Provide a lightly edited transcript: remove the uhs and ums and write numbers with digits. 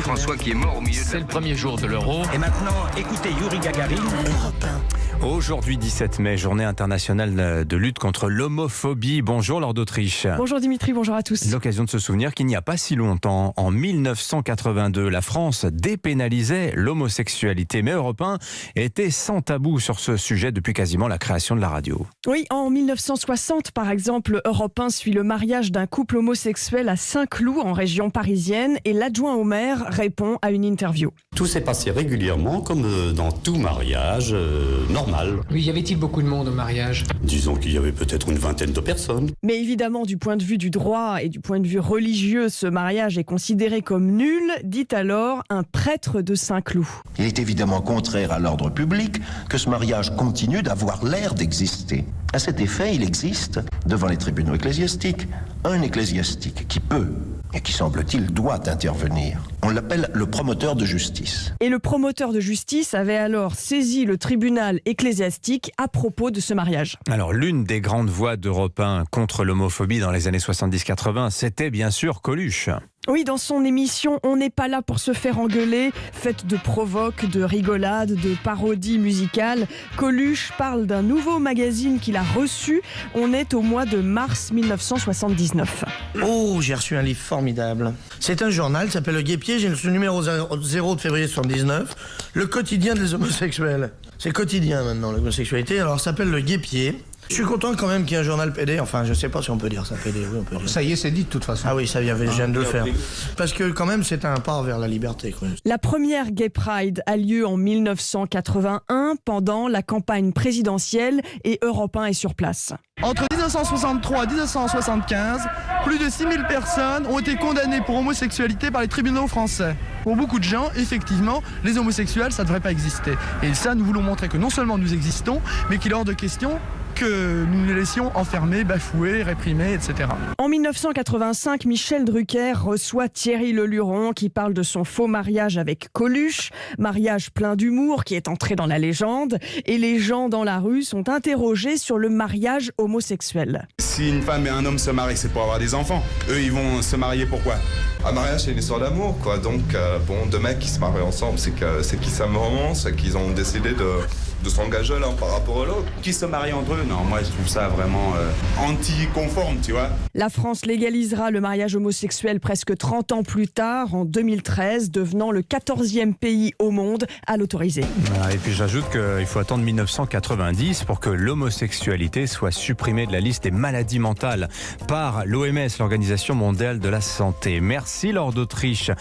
François qui est mort au milieu de C'est le premier jour de l'Euro. Et maintenant, écoutez Yuri Gagarin. Aujourd'hui 17 mai, journée internationale de lutte contre l'homophobie. Bonjour Laure d'Autriche. Bonjour Dimitri, bonjour à tous. L'occasion de se souvenir qu'il n'y a pas si longtemps, en 1982, la France dépénalisait l'homosexualité. Mais Europe 1 était sans tabou sur ce sujet depuis quasiment la création de la radio. Oui, en 1960 par exemple, Europe 1 suit le mariage d'un couple homosexuel à Saint-Cloud en région parisienne et l'adjoint au maire répond à une interview. Tout s'est passé régulièrement comme dans tout mariage normal. Oui, y avait-il beaucoup de monde au mariage? Disons qu'il y avait peut-être une vingtaine de personnes. Mais évidemment, du point de vue du droit et du point de vue religieux, ce mariage est considéré comme nul, dit alors un prêtre de Saint-Cloud. Il est évidemment contraire à l'ordre public que ce mariage continue d'avoir l'air d'exister. À cet effet, il existe, devant les tribunaux ecclésiastiques, un ecclésiastique qui peut, et qui semble-t-il doit intervenir. On l'appelle le promoteur de justice. Et le promoteur de justice avait alors saisi le tribunal ecclésiastique à propos de ce mariage. Alors, l'une des grandes voix d'Europe 1 contre l'homophobie dans les années 70-80, c'était bien sûr Coluche. Oui, dans son émission On n'est pas là pour se faire engueuler, faite de provoques, de rigolades, de parodies musicales, Coluche parle d'un nouveau magazine qu'il a reçu. On est au mois de mars 1979. Oh, j'ai reçu un livre formidable. C'est un journal, ça s'appelle Le Guêpier, j'ai le numéro 0 de février 79, le quotidien des homosexuels. C'est quotidien maintenant, l'homosexualité, alors ça s'appelle Le Guêpier. Je suis content quand même qu'il y ait un journal PD, enfin je sais pas si on peut dire ça PD, oui on peut dire. Ça y est, c'est dit de toute façon. Ah oui, ça vient, je viens de le faire. Parce que quand même c'est un pas vers la liberté, quoi. La première Gay Pride a lieu en 1981 pendant la campagne présidentielle et Europe 1 est sur place. Entre 1963 et 1975, plus de 6000 personnes ont été condamnées pour homosexualité par les tribunaux français. Pour beaucoup de gens, effectivement, les homosexuels, ça ne devrait pas exister. Et ça, nous voulons montrer que non seulement nous existons, mais qu'il est hors de question que nous nous laissions enfermer, bafouer, réprimer, etc. En 1985, Michel Drucker reçoit Thierry Leluron qui parle de son faux mariage avec Coluche, mariage plein d'humour qui est entré dans la légende, et les gens dans la rue sont interrogés sur le mariage homosexuel. Si une femme et un homme se marient, c'est pour avoir des enfants. Eux, ils vont se marier pourquoi? Un mariage, c'est une histoire d'amour, quoi. Donc, deux mecs qui se marient ensemble, c'est qu'ils s'aiment vraiment, c'est qu'ils ont décidé de s'engager l'un par rapport à l'autre. Qui se marient entre eux? Non, moi, je trouve ça vraiment anti-conforme, tu vois. La France légalisera le mariage homosexuel presque 30 ans plus tard, en 2013, devenant le 14e pays au monde à l'autoriser. Voilà, et puis j'ajoute qu'il faut attendre 1990 pour que l'homosexualité soit supprimée de la liste des maladies mentales par l'OMS, l'Organisation mondiale de la santé. Merci Laure d'Autriche.